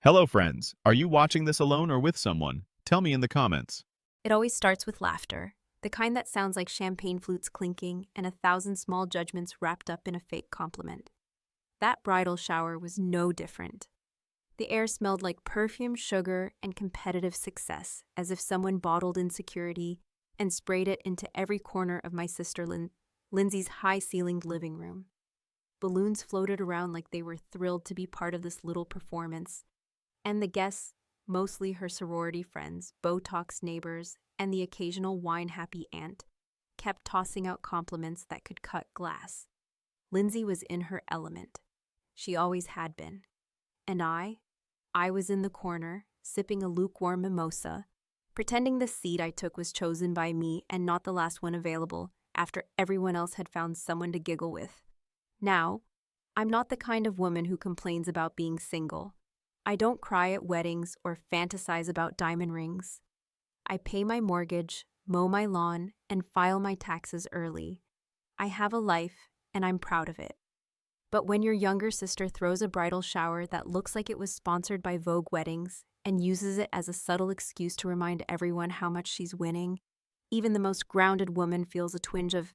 Hello, friends. Are you watching this alone or with someone? Tell me in the comments. It always starts with laughter, the kind that sounds like champagne flutes clinking and 1,000 small judgments wrapped up in a fake compliment. That bridal shower was no different. The air smelled like perfume, sugar, and competitive success, as if someone bottled insecurity and sprayed it into every corner of my sister Lindsay's high-ceilinged living room. Balloons floated around like they were thrilled to be part of this little performance, and the guests, mostly her sorority friends, Botox neighbors, and the occasional wine-happy aunt, kept tossing out compliments that could cut glass. Lindsay was in her element. She always had been. And I was in the corner, sipping a lukewarm mimosa, pretending the seat I took was chosen by me and not the last one available after everyone else had found someone to giggle with. Now, I'm not the kind of woman who complains about being single. I don't cry at weddings or fantasize about diamond rings. I pay my mortgage, mow my lawn, and file my taxes early. I have a life, and I'm proud of it. But when your younger sister throws a bridal shower that looks like it was sponsored by Vogue Weddings and uses it as a subtle excuse to remind everyone how much she's winning, even the most grounded woman feels a twinge of,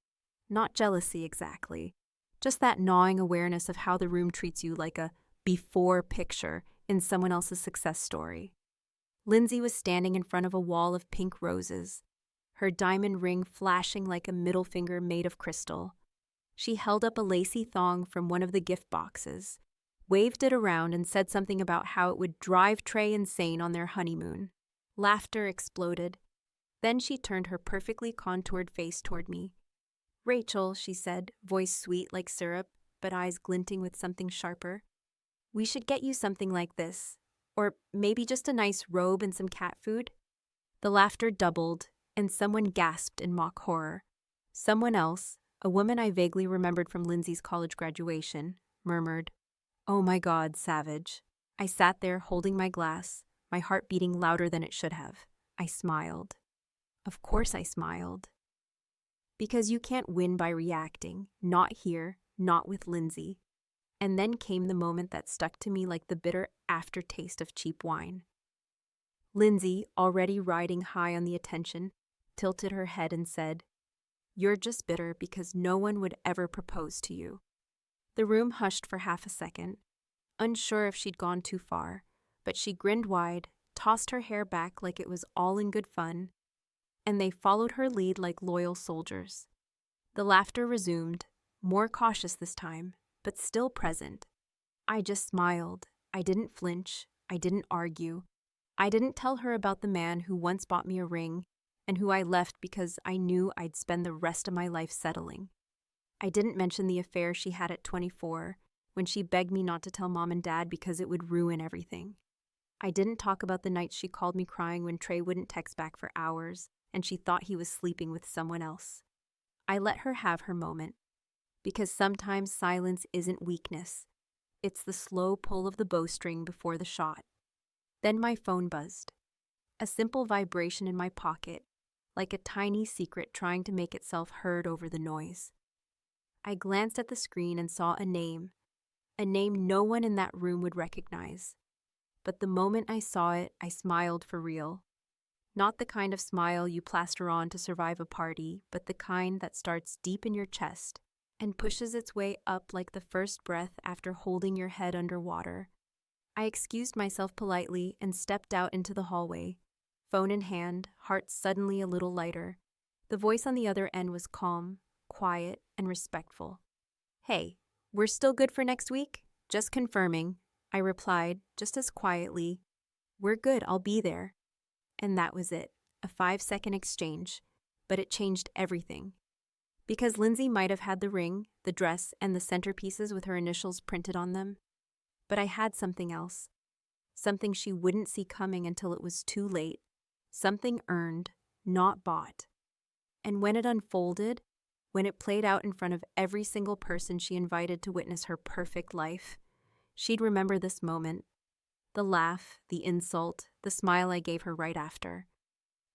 not jealousy exactly, just that gnawing awareness of how the room treats you like a before picture in someone else's success story. Lindsay was standing in front of a wall of pink roses, her diamond ring flashing like a middle finger made of crystal. She held up a lacy thong from one of the gift boxes, waved it around, and said something about how it would drive Trey insane on their honeymoon. Laughter exploded. Then she turned her perfectly contoured face toward me. "Rachel," she said, voice sweet like syrup, but eyes glinting with something sharper. "We should get you something like this. Or maybe just a nice robe and some cat food." The laughter doubled, and someone gasped in mock horror. Someone else, a woman I vaguely remembered from Lindsay's college graduation, murmured, "Oh my God, savage." I sat there holding my glass, my heart beating louder than it should have. I smiled. Of course I smiled. Because you can't win by reacting, not here, not with Lindsay. And then came the moment that stuck to me like the bitter aftertaste of cheap wine. Lindsay, already riding high on the attention, tilted her head and said, "You're just bitter because no one would ever propose to you." The room hushed for half a second, unsure if she'd gone too far, but she grinned wide, tossed her hair back like it was all in good fun, and they followed her lead like loyal soldiers. The laughter resumed, more cautious this time, but still present. I just smiled. I didn't flinch. I didn't argue. I didn't tell her about the man who once bought me a ring and who I left because I knew I'd spend the rest of my life settling. I didn't mention the affair she had at 24 when she begged me not to tell mom and dad because it would ruin everything. I didn't talk about the nights she called me crying when Trey wouldn't text back for hours and she thought he was sleeping with someone else. I let her have her moment. Because sometimes silence isn't weakness. It's the slow pull of the bowstring before the shot. Then my phone buzzed. A simple vibration in my pocket, like a tiny secret trying to make itself heard over the noise. I glanced at the screen and saw a name no one in that room would recognize. But the moment I saw it, I smiled for real. Not the kind of smile you plaster on to survive a party, but the kind that starts deep in your chest and pushes its way up like the first breath after holding your head underwater. I excused myself politely and stepped out into the hallway, phone in hand, heart suddenly a little lighter. The voice on the other end was calm, quiet, and respectful. "Hey, we're still good for next week? Just confirming," I replied, just as quietly. "We're good, I'll be there." And that was it, a 5-second exchange, but it changed everything. Because Lindsay might have had the ring, the dress, and the centerpieces with her initials printed on them. But I had something else. Something she wouldn't see coming until it was too late. Something earned, not bought. And when it unfolded, when it played out in front of every single person she invited to witness her perfect life, she'd remember this moment. The laugh, the insult, the smile I gave her right after.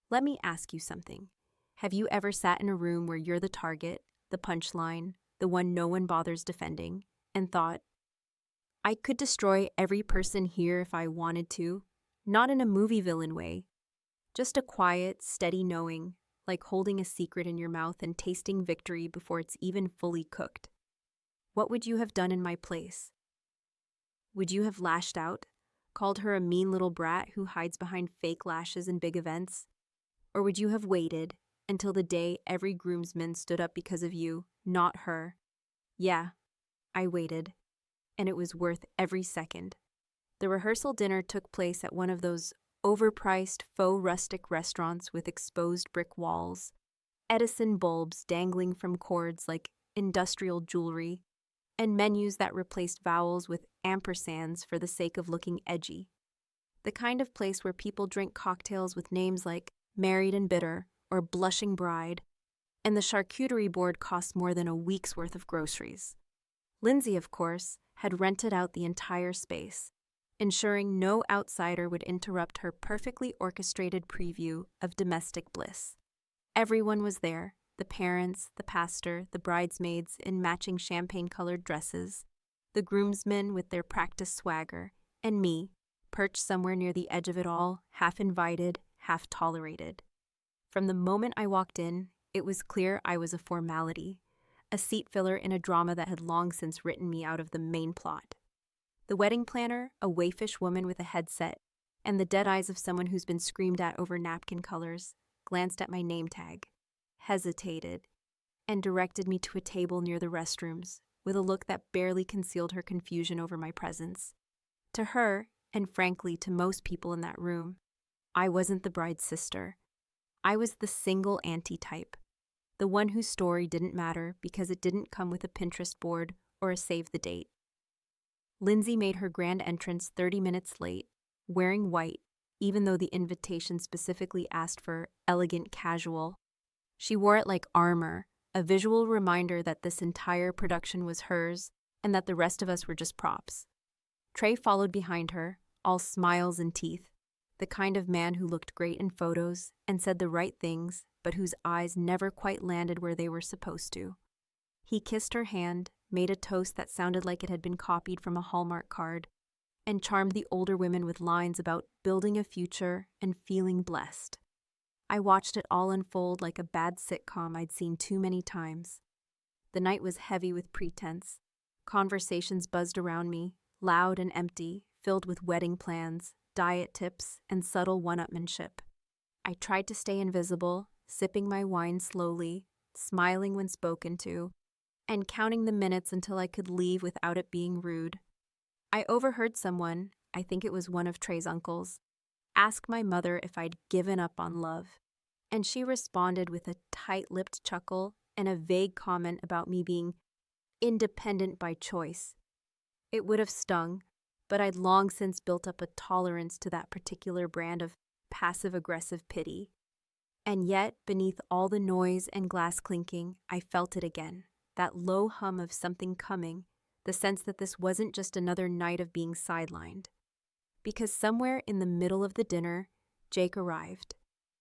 Let me ask you something. Have you ever sat in a room where you're the target, the punchline, the one no one bothers defending, and thought, I could destroy every person here if I wanted to, not in a movie villain way, just a quiet, steady knowing, like holding a secret in your mouth and tasting victory before it's even fully cooked. What would you have done in my place? Would you have lashed out, called her a mean little brat who hides behind fake lashes in big events? Or would you have waited until the day every groomsman stood up because of you, not her? Yeah, I waited, and it was worth every second. The rehearsal dinner took place at one of those overpriced faux rustic restaurants with exposed brick walls, Edison bulbs dangling from cords like industrial jewelry, and menus that replaced vowels with ampersands for the sake of looking edgy. The kind of place where people drink cocktails with names like Married and Bitter or Blushing Bride, and the charcuterie board costs more than a week's worth of groceries. Lindsay, of course, had rented out the entire space, ensuring no outsider would interrupt her perfectly orchestrated preview of domestic bliss. Everyone was there, the parents, the pastor, the bridesmaids in matching champagne-colored dresses, the groomsmen with their practiced swagger, and me, perched somewhere near the edge of it all, half invited, half tolerated. From the moment I walked in, it was clear I was a formality, a seat filler in a drama that had long since written me out of the main plot. The wedding planner, a waifish woman with a headset, and the dead eyes of someone who's been screamed at over napkin colors, glanced at my name tag, hesitated, and directed me to a table near the restrooms, with a look that barely concealed her confusion over my presence. To her, and frankly to most people in that room, I wasn't the bride's sister. I was the single auntie type, the one whose story didn't matter because it didn't come with a Pinterest board or a save the date. Lindsay made her grand entrance 30 minutes late, wearing white, even though the invitation specifically asked for elegant casual. She wore it like armor, a visual reminder that this entire production was hers and that the rest of us were just props. Trey followed behind her, all smiles and teeth, the kind of man who looked great in photos and said the right things, but whose eyes never quite landed where they were supposed to. He kissed her hand, made a toast that sounded like it had been copied from a Hallmark card, and charmed the older women with lines about building a future and feeling blessed. I watched it all unfold like a bad sitcom I'd seen too many times. The night was heavy with pretense. Conversations buzzed around me, loud and empty, filled with wedding plans, diet tips, and subtle one-upmanship. I tried to stay invisible, sipping my wine slowly, smiling when spoken to, and counting the minutes until I could leave without it being rude. I overheard someone, I think it was one of Trey's uncles, ask my mother if I'd given up on love, and she responded with a tight-lipped chuckle and a vague comment about me being independent by choice. It would have stung, but I'd long since built up a tolerance to that particular brand of passive-aggressive pity. And yet, beneath all the noise and glass clinking, I felt it again, that low hum of something coming, the sense that this wasn't just another night of being sidelined. Because somewhere in the middle of the dinner, Jake arrived.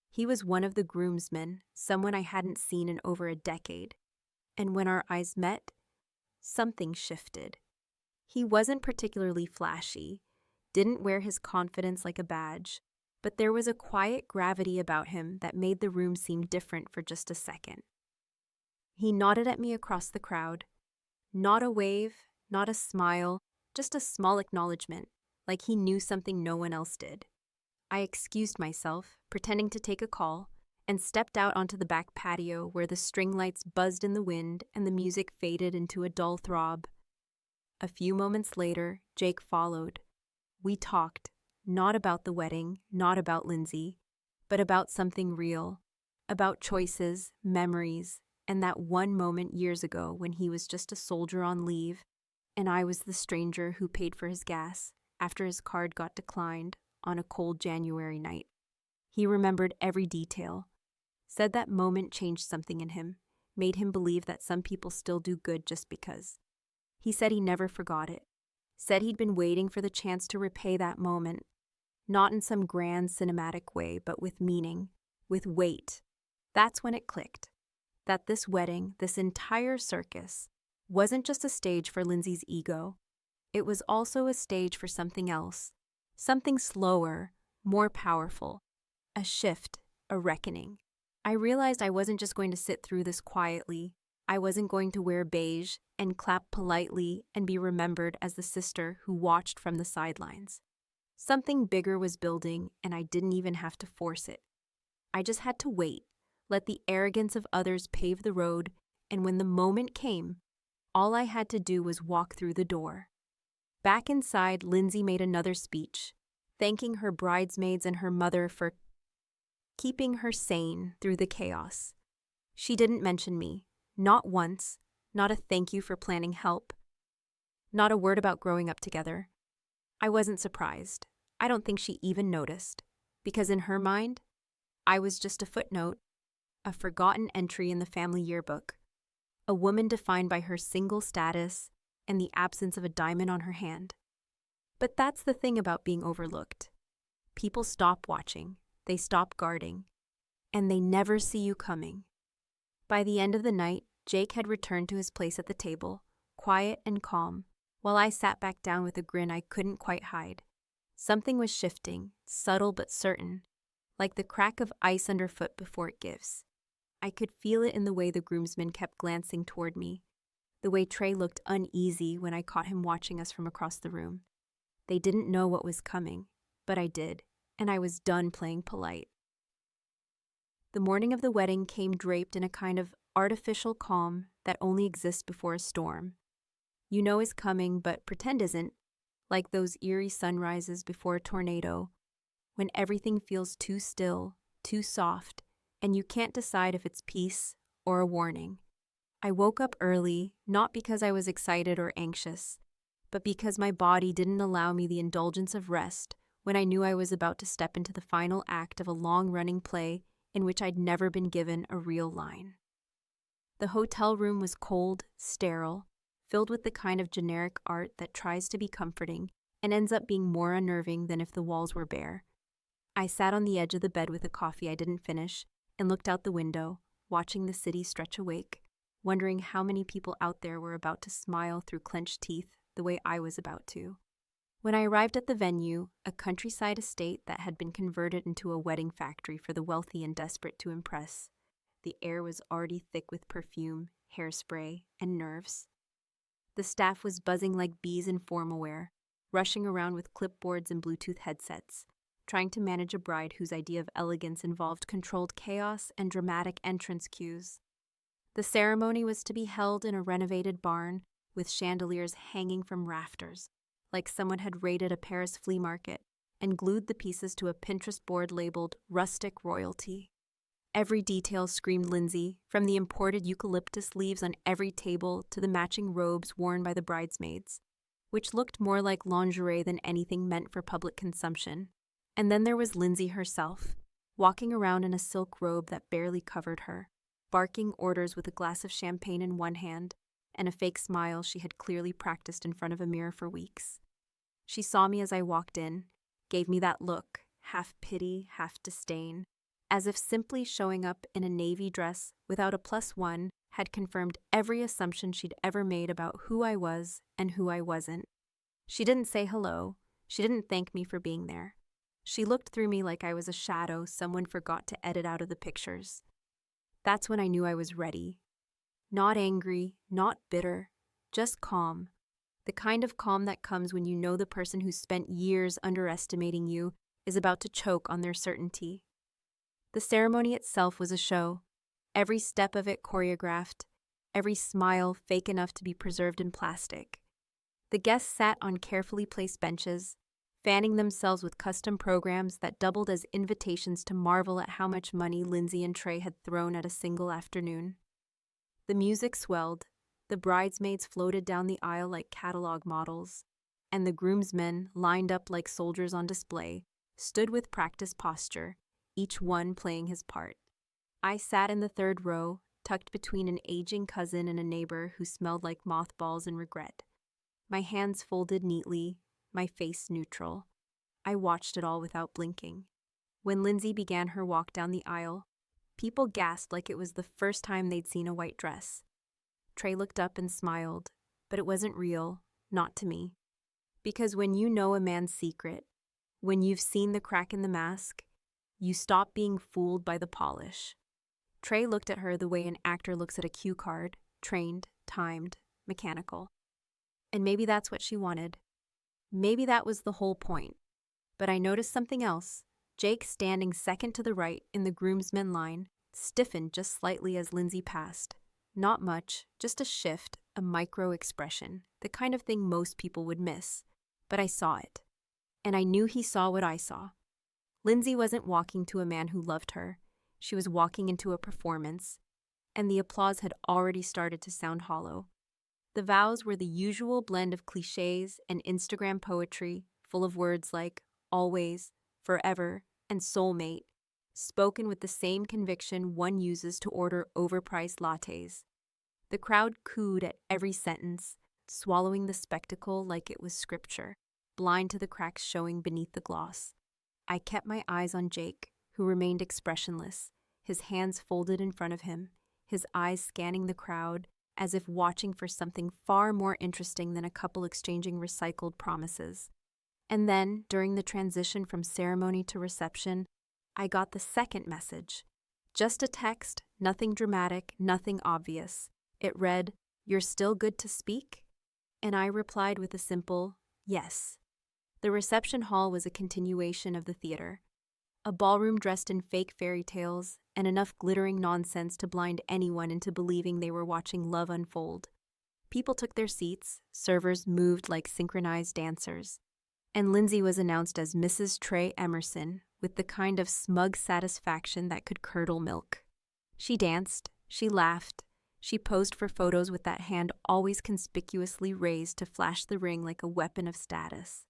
He was one of the groomsmen, someone I hadn't seen in over a decade. And when our eyes met, something shifted. He wasn't particularly flashy, didn't wear his confidence like a badge, but there was a quiet gravity about him that made the room seem different for just a second. He nodded at me across the crowd. Not a wave, not a smile, just a small acknowledgement, like he knew something no one else did. I excused myself, pretending to take a call, and stepped out onto the back patio where the string lights buzzed in the wind and the music faded into a dull throb. A few moments later, Jake followed. We talked, not about the wedding, not about Lindsay, but about something real, about choices, memories, and that one moment years ago when he was just a soldier on leave, and I was the stranger who paid for his gas after his card got declined on a cold January night. He remembered every detail, said that moment changed something in him, made him believe that some people still do good just because. He said he never forgot it, said he'd been waiting for the chance to repay that moment, not in some grand cinematic way, but with meaning, with weight. That's when it clicked, that this wedding, this entire circus, wasn't just a stage for Lindsay's ego. it was also a stage for something else, something slower, more powerful, a shift, a reckoning. I realized I wasn't just going to sit through this quietly. I wasn't going to wear beige and clap politely and be remembered as the sister who watched from the sidelines. Something bigger was building, and I didn't even have to force it. I just had to wait, let the arrogance of others pave the road, and when the moment came, all I had to do was walk through the door. Back inside, Lindsay made another speech, thanking her bridesmaids and her mother for keeping her sane through the chaos. She didn't mention me, not once, not a thank you for planning help, not a word about growing up together. I wasn't surprised. I don't think she even noticed, because in her mind, I was just a footnote, a forgotten entry in the family yearbook, a woman defined by her single status and the absence of a diamond on her hand. But that's the thing about being overlooked. People stop watching, they stop guarding, and they never see you coming. By the end of the night, Jake had returned to his place at the table, quiet and calm, while I sat back down with a grin I couldn't quite hide. Something was shifting, subtle but certain, like the crack of ice underfoot before it gives. I could feel it in the way the groomsman kept glancing toward me, the way Trey looked uneasy when I caught him watching us from across the room. They didn't know what was coming, but I did, and I was done playing polite. The morning of the wedding came draped in a kind of artificial calm that only exists before a storm. You know is coming, but pretend isn't, like those eerie sunrises before a tornado, when everything feels too still, too soft, and you can't decide if it's peace or a warning. I woke up early, not because I was excited or anxious, but because my body didn't allow me the indulgence of rest when I knew I was about to step into the final act of a long-running play in which I'd never been given a real line. The hotel room was cold, sterile, filled with the kind of generic art that tries to be comforting and ends up being more unnerving than if the walls were bare. I sat on the edge of the bed with a coffee I didn't finish and looked out the window, watching the city stretch awake, wondering how many people out there were about to smile through clenched teeth the way I was about to. When I arrived at the venue, a countryside estate that had been converted into a wedding factory for the wealthy and desperate to impress, the air was already thick with perfume, hairspray, and nerves. The staff was buzzing like bees in formal wear, rushing around with clipboards and Bluetooth headsets, trying to manage a bride whose idea of elegance involved controlled chaos and dramatic entrance cues. The ceremony was to be held in a renovated barn with chandeliers hanging from rafters, like someone had raided a Paris flea market and glued the pieces to a Pinterest board labeled rustic royalty. Every detail screamed Lindsay, from the imported eucalyptus leaves on every table to the matching robes worn by the bridesmaids, which looked more like lingerie than anything meant for public consumption. And then there was Lindsay herself, walking around in a silk robe that barely covered her, barking orders with a glass of champagne in one hand and a fake smile she had clearly practiced in front of a mirror for weeks. She saw me as I walked in, gave me that look, half pity, half disdain, as if simply showing up in a navy dress without a +1 had confirmed every assumption she'd ever made about who I was and who I wasn't. She didn't say hello. She didn't thank me for being there. She looked through me like I was a shadow someone forgot to edit out of the pictures. That's when I knew I was ready. Not angry, not bitter, just calm. The kind of calm that comes when you know the person who spent years underestimating you is about to choke on their certainty. The ceremony itself was a show, every step of it choreographed, every smile fake enough to be preserved in plastic. The guests sat on carefully placed benches, fanning themselves with custom programs that doubled as invitations to marvel at how much money Lindsay and Trey had thrown at a single afternoon. The music swelled, the bridesmaids floated down the aisle like catalog models, and the groomsmen, lined up like soldiers on display, stood with practiced posture, each one playing his part. I sat in the third row, tucked between an aging cousin and a neighbor who smelled like mothballs and regret. My hands folded neatly, my face neutral. I watched it all without blinking. When Lindsay began her walk down the aisle, people gasped like it was the first time they'd seen a white dress. Trey looked up and smiled, but it wasn't real, not to me. Because when you know a man's secret, when you've seen the crack in the mask, you stop being fooled by the polish. Trey looked at her the way an actor looks at a cue card, trained, timed, mechanical. And maybe that's what she wanted. Maybe that was the whole point. But I noticed something else. Jake, standing second to the right in the groomsmen line, stiffened just slightly as Lindsay passed. Not much, just a shift, a micro-expression, the kind of thing most people would miss. But I saw it. And I knew he saw what I saw. Lindsay wasn't walking to a man who loved her. She was walking into a performance, and the applause had already started to sound hollow. The vows were the usual blend of cliches and Instagram poetry, full of words like always, forever, and soulmate, spoken with the same conviction one uses to order overpriced lattes. The crowd cooed at every sentence, swallowing the spectacle like it was scripture, blind to the cracks showing beneath the gloss. I kept my eyes on Jake, who remained expressionless, his hands folded in front of him, his eyes scanning the crowd as if watching for something far more interesting than a couple exchanging recycled promises. And then, during the transition from ceremony to reception, I got the second message. Just a text, nothing dramatic, nothing obvious. It read, "You're still good to speak?" And I replied with a simple, yes. The reception hall was a continuation of the theater. A ballroom dressed in fake fairy tales and enough glittering nonsense to blind anyone into believing they were watching love unfold. People took their seats, servers moved like synchronized dancers, and Lindsay was announced as Mrs. Trey Emerson with the kind of smug satisfaction that could curdle milk. She danced, she laughed, she posed for photos with that hand always conspicuously raised to flash the ring like a weapon of status.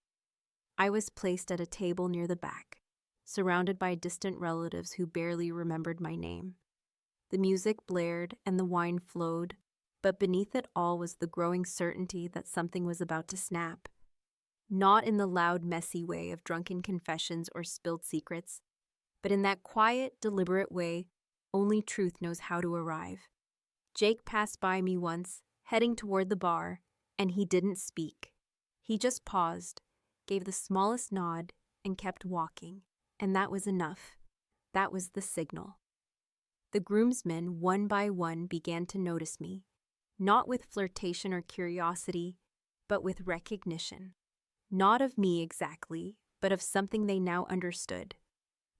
I was placed at a table near the back, surrounded by distant relatives who barely remembered my name. The music blared and the wine flowed, but beneath it all was the growing certainty that something was about to snap. Not in the loud, messy way of drunken confessions or spilled secrets, but in that quiet, deliberate way only truth knows how to arrive. Jake passed by me once, heading toward the bar, and he didn't speak. He just paused, gave the smallest nod, and kept walking. And that was enough. That was the signal. The groomsmen, one by one, began to notice me, not with flirtation or curiosity, but with recognition. Not of me exactly, but of something they now understood.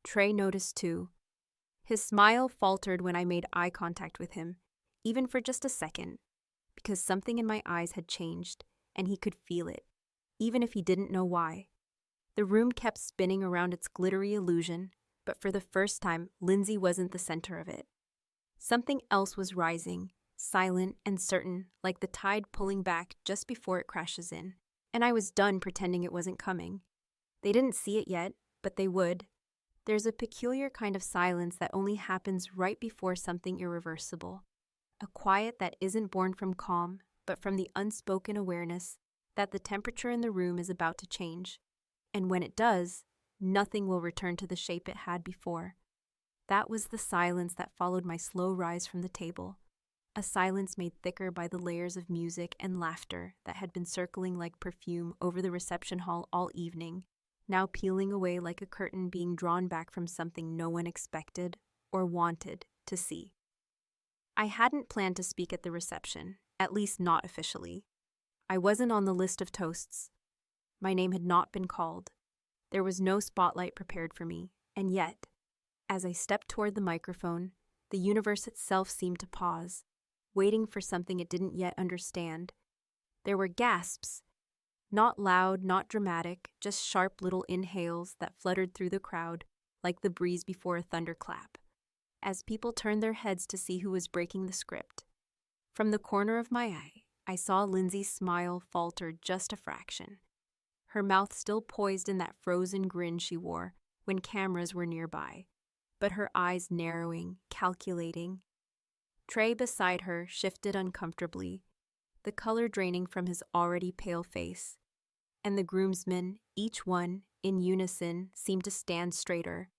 Trey noticed too. His smile faltered when I made eye contact with him, even for just a second, because something in my eyes had changed, and he could feel it, even if he didn't know why. The room kept spinning around its glittery illusion, but for the first time, Lindsay wasn't the center of it. Something else was rising, silent and certain, like the tide pulling back just before it crashes in, and I was done pretending it wasn't coming. They didn't see it yet, but they would. There's a peculiar kind of silence that only happens right before something irreversible. A quiet that isn't born from calm, but from the unspoken awareness that the temperature in the room is about to change. And when it does, nothing will return to the shape it had before. That was the silence that followed my slow rise from the table. A silence made thicker by the layers of music and laughter that had been circling like perfume over the reception hall all evening, now peeling away like a curtain being drawn back from something no one expected or wanted to see. I hadn't planned to speak at the reception, at least not officially. I wasn't on the list of toasts. My name had not been called. There was no spotlight prepared for me, and yet, as I stepped toward the microphone, the universe itself seemed to pause, waiting for something it didn't yet understand. There were gasps, not loud, not dramatic, just sharp little inhales that fluttered through the crowd like the breeze before a thunderclap, as people turned their heads to see who was breaking the script. From the corner of my eye, I saw Lindsay's smile falter just a fraction, her mouth still poised in that frozen grin she wore when cameras were nearby, but her eyes narrowing, calculating. Trey beside her shifted uncomfortably, the color draining from his already pale face, and the groomsmen, each one, in unison, seemed to stand straighter,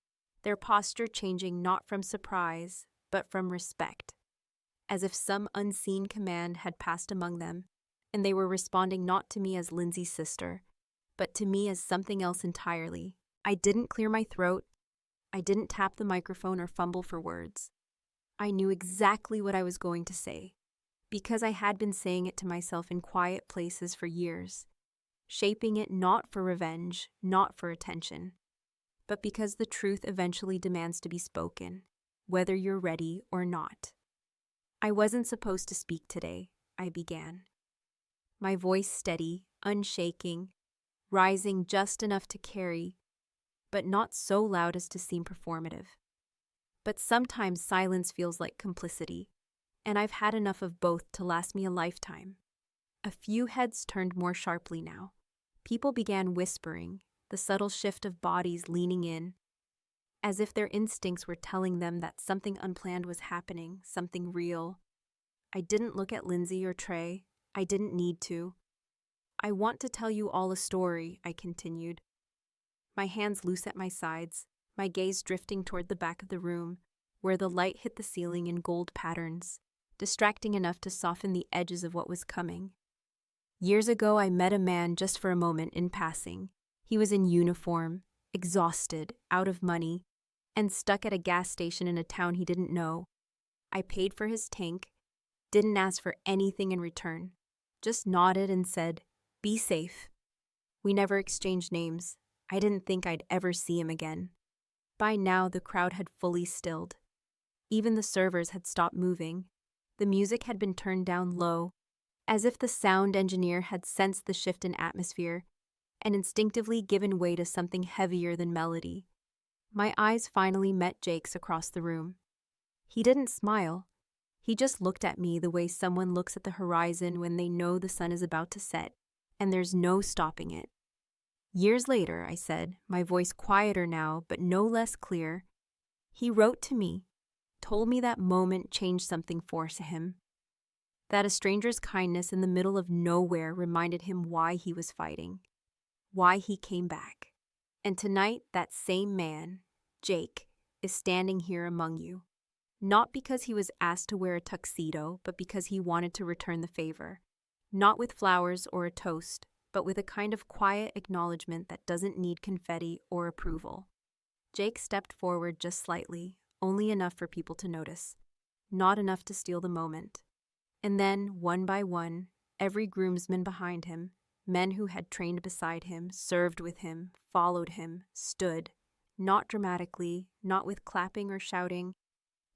their posture changing not from surprise, but from respect, as if some unseen command had passed among them, and they were responding not to me as Lindsay's sister, but to me as something else entirely. I didn't clear my throat. I didn't tap the microphone or fumble for words. I knew exactly what I was going to say, because I had been saying it to myself in quiet places for years, shaping it not for revenge, not for attention, but because the truth eventually demands to be spoken, whether you're ready or not. I wasn't supposed to speak today, I began. My voice steady, unshaking, rising just enough to carry, but not so loud as to seem performative. But sometimes silence feels like complicity, and I've had enough of both to last me a lifetime. A few heads turned more sharply now. People began whispering, the subtle shift of bodies leaning in, as if their instincts were telling them that something unplanned was happening, something real. I didn't look at Lindsay or Trey. I didn't need to. I want to tell you all a story, I continued, my hands loose at my sides, my gaze drifting toward the back of the room, where the light hit the ceiling in gold patterns, distracting enough to soften the edges of what was coming. Years ago, I met a man just for a moment in passing. He was in uniform, exhausted, out of money, and stuck at a gas station in a town he didn't know. I paid for his tank, didn't ask for anything in return, just nodded and said, "Be safe." We never exchanged names. I didn't think I'd ever see him again. By now, the crowd had fully stilled. Even the servers had stopped moving. The music had been turned down low, as if the sound engineer had sensed the shift in atmosphere and instinctively given way to something heavier than melody. My eyes finally met Jake's across the room. He didn't smile. He just looked at me the way someone looks at the horizon when they know the sun is about to set, and there's no stopping it. Years later, I said, my voice quieter now, but no less clear, he wrote to me, told me that moment changed something for him, that a stranger's kindness in the middle of nowhere reminded him why he was fighting, why he came back. And tonight, that same man, Jake, is standing here among you. Not because he was asked to wear a tuxedo, but because he wanted to return the favor. Not with flowers or a toast, but with a kind of quiet acknowledgement that doesn't need confetti or approval. Jake stepped forward just slightly, only enough for people to notice, not enough to steal the moment. And then, one by one, every groomsman behind him, men who had trained beside him, served with him, followed him, stood, not dramatically, not with clapping or shouting,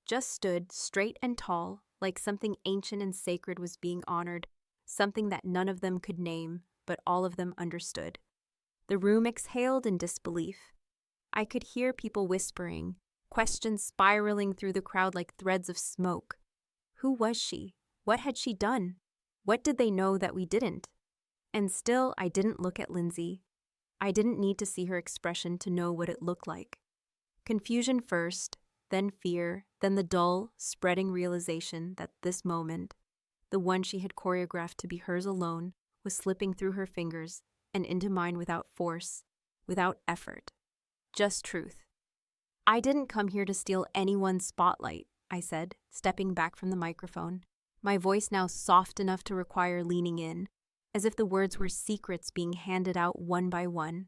just stood straight and tall, like something ancient and sacred was being honored, something that none of them could name, but all of them understood. The room exhaled in disbelief. I could hear people whispering, questions spiraling through the crowd like threads of smoke. Who was she? What had she done? What did they know that we didn't? And still, I didn't look at Lindsay. I didn't need to see her expression to know what it looked like. Confusion first, then fear, then the dull, spreading realization that this moment, the one she had choreographed to be hers alone, was slipping through her fingers and into mine without force, without effort. Just truth. I didn't come here to steal anyone's spotlight, I said, stepping back from the microphone, my voice now soft enough to require leaning in, as if the words were secrets being handed out one by one.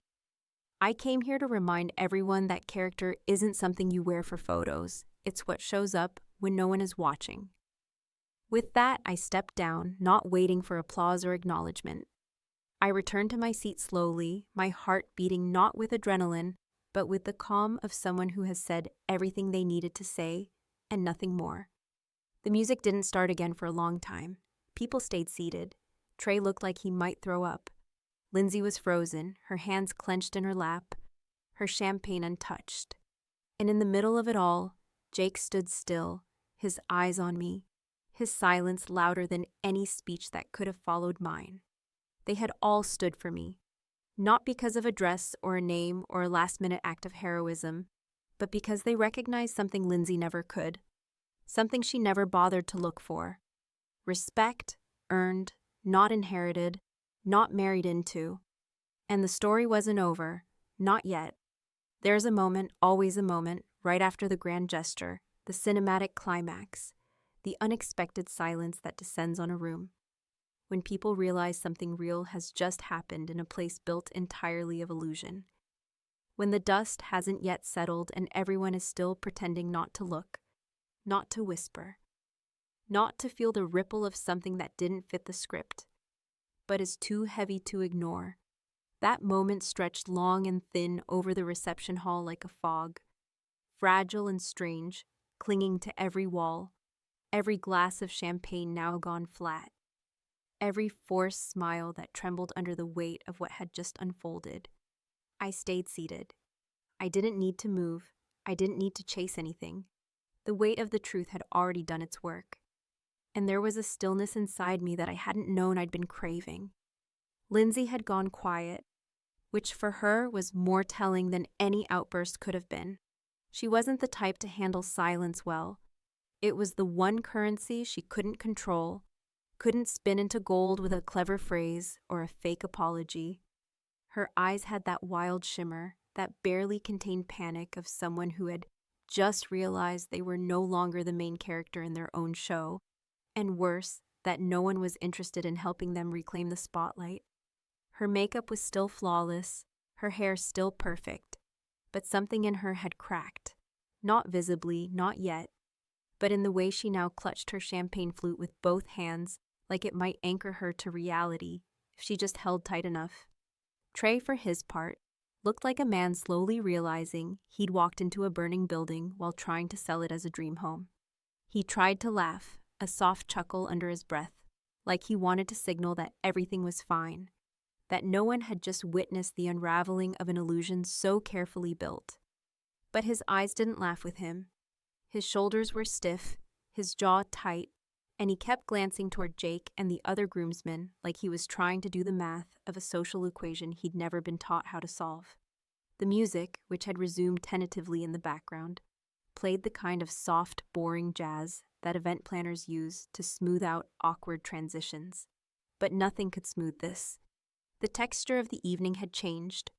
I came here to remind everyone that character isn't something you wear for photos. It's what shows up when no one is watching. With that, I stepped down, not waiting for applause or acknowledgement. I returned to my seat slowly, my heart beating not with adrenaline, but with the calm of someone who has said everything they needed to say and nothing more. The music didn't start again for a long time. People stayed seated. Trey looked like he might throw up. Lindsay was frozen, her hands clenched in her lap, her champagne untouched. And in the middle of it all, Jake stood still, his eyes on me, his silence louder than any speech that could have followed mine. They had all stood for me, not because of a dress or a name or a last-minute act of heroism, but because they recognized something Lindsay never could, something she never bothered to look for. Respect, earned, not inherited, not married into. And the story wasn't over, not yet. There's a moment, always a moment, right after the grand gesture, the cinematic climax, the unexpected silence that descends on a room. when people realize something real has just happened in a place built entirely of illusion. When the dust hasn't yet settled and everyone is still pretending not to look, not to whisper, not to feel the ripple of something that didn't fit the script, but is too heavy to ignore. That moment stretched long and thin over the reception hall like a fog, fragile and strange, clinging to every wall, every glass of champagne now gone flat, every forced smile that trembled under the weight of what had just unfolded. I stayed seated. I didn't need to move. I didn't need to chase anything. The weight of the truth had already done its work. And there was a stillness inside me that I hadn't known I'd been craving. Lindsay had gone quiet, which for her was more telling than any outburst could have been. She wasn't the type to handle silence well. It was the one currency she couldn't control, couldn't spin into gold with a clever phrase or a fake apology. Her eyes had that wild shimmer, that barely contained panic of someone who had just realized they were no longer the main character in their own show, and worse, that no one was interested in helping them reclaim the spotlight. Her makeup was still flawless, her hair still perfect, but something in her had cracked. Not visibly, not yet, but in the way she now clutched her champagne flute with both hands, like it might anchor her to reality if she just held tight enough. Trey, for his part, looked like a man slowly realizing he'd walked into a burning building while trying to sell it as a dream home. He tried to laugh, a soft chuckle under his breath, like he wanted to signal that everything was fine, that no one had just witnessed the unraveling of an illusion so carefully built. But his eyes didn't laugh with him. His shoulders were stiff, his jaw tight, and he kept glancing toward Jake and the other groomsmen like he was trying to do the math of a social equation he'd never been taught how to solve. The music, which had resumed tentatively in the background, played the kind of soft, boring jazz that event planners use to smooth out awkward transitions. But nothing could smooth this. The texture of the evening had changed.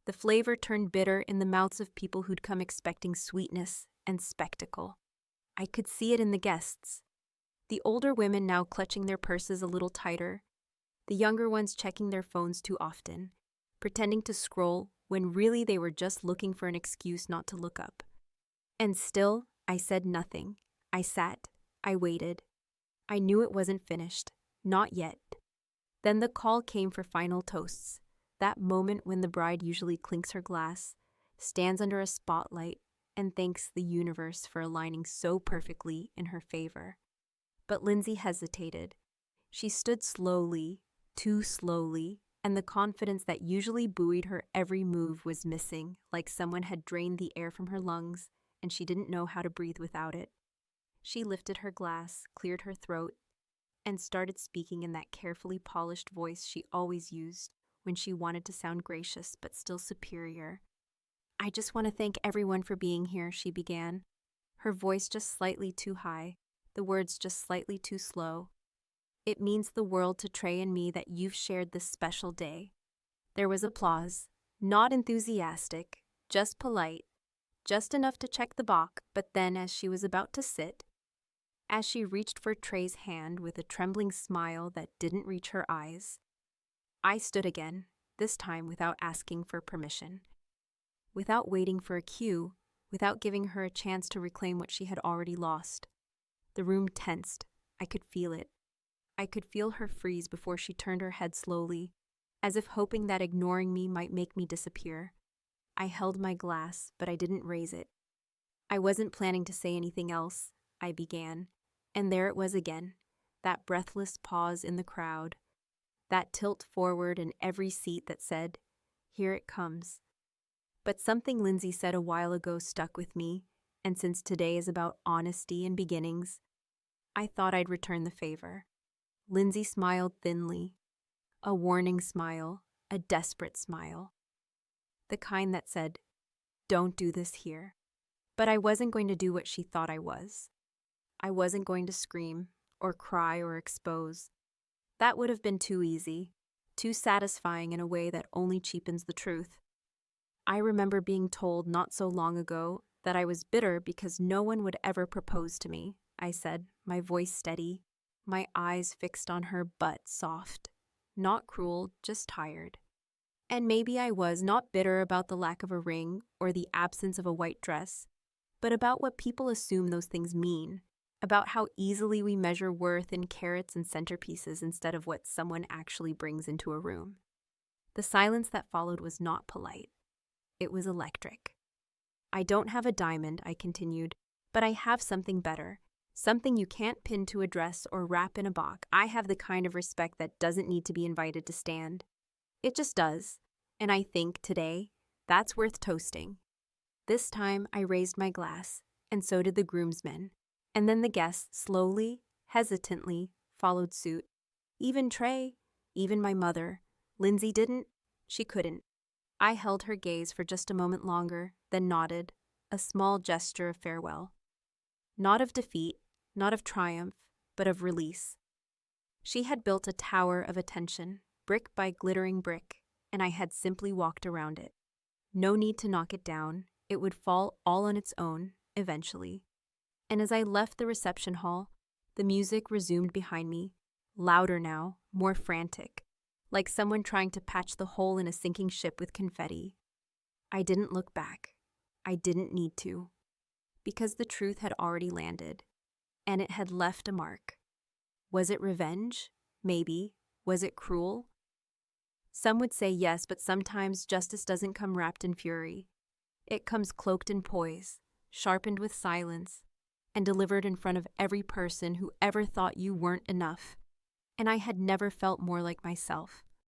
The flavor turned bitter in the mouths of people who'd come expecting sweetness and spectacle. I could see it in the guests. The older women now clutching their purses a little tighter, the younger ones checking their phones too often, pretending to scroll when really they were just looking for an excuse not to look up. And still, I said nothing. I sat. I waited. I knew it wasn't finished. Not yet. Then the call came for final toasts, that moment when the bride usually clinks her glass, stands under a spotlight, and thanks the universe for aligning so perfectly in her favor. But Lindsay hesitated. She stood slowly, too slowly, and the confidence that usually buoyed her every move was missing, like someone had drained the air from her lungs, and she didn't know how to breathe without it. She lifted her glass, cleared her throat, and started speaking in that carefully polished voice she always used when she wanted to sound gracious but still superior. "I just want to thank everyone for being here," she began, her voice just slightly too high, the words just slightly too slow. "It means the world to Trey and me that you've shared this special day." There was applause, not enthusiastic, just polite, just enough to check the box, but then as she was about to sit, as she reached for Trey's hand with a trembling smile that didn't reach her eyes, I stood again, this time without asking for permission. Without waiting for a cue, without giving her a chance to reclaim what she had already lost. The room tensed. I could feel it. I could feel her freeze before she turned her head slowly, as if hoping that ignoring me might make me disappear. I held my glass, but I didn't raise it. "I wasn't planning to say anything else," I began, and there it was again, that breathless pause in the crowd, that tilt forward in every seat that said, "Here it comes." But something Lindsay said a while ago stuck with me, and since today is about honesty and beginnings, I thought I'd return the favor. Lindsay smiled thinly, a warning smile, a desperate smile. The kind that said, "Don't do this here." But I wasn't going to do what she thought I was. I wasn't going to scream, or cry, or expose. That would have been too easy, too satisfying in a way that only cheapens the truth. I remember being told not so long ago that I was bitter because no one would ever propose to me, I said, my voice steady, my eyes fixed on her butt, soft. Not cruel, just tired. And maybe I was not bitter about the lack of a ring or the absence of a white dress, but about what people assume those things mean, about how easily we measure worth in carats and centerpieces instead of what someone actually brings into a room. The silence that followed was not polite. It was electric. I don't have a diamond, I continued, but I have something better. Something you can't pin to a dress or wrap in a box. I have the kind of respect that doesn't need to be invited to stand. It just does. And I think, today, that's worth toasting. This time, I raised my glass, and so did the groomsmen. And then the guests slowly, hesitantly, followed suit. Even Trey, even my mother. Lindsay didn't. She couldn't. I held her gaze for just a moment longer, then nodded, a small gesture of farewell. Not of defeat, not of triumph, but of release. She had built a tower of attention, brick by glittering brick, and I had simply walked around it. No need to knock it down. It would fall all on its own, eventually. And as I left the reception hall, the music resumed behind me, louder now, more frantic, like someone trying to patch the hole in a sinking ship with confetti. I didn't look back. I didn't need to. Because the truth had already landed, and it had left a mark. Was it revenge? Maybe. Was it cruel? Some would say yes, but sometimes justice doesn't come wrapped in fury. It comes cloaked in poise, sharpened with silence, and delivered in front of every person who ever thought you weren't enough. And I had never felt more like myself.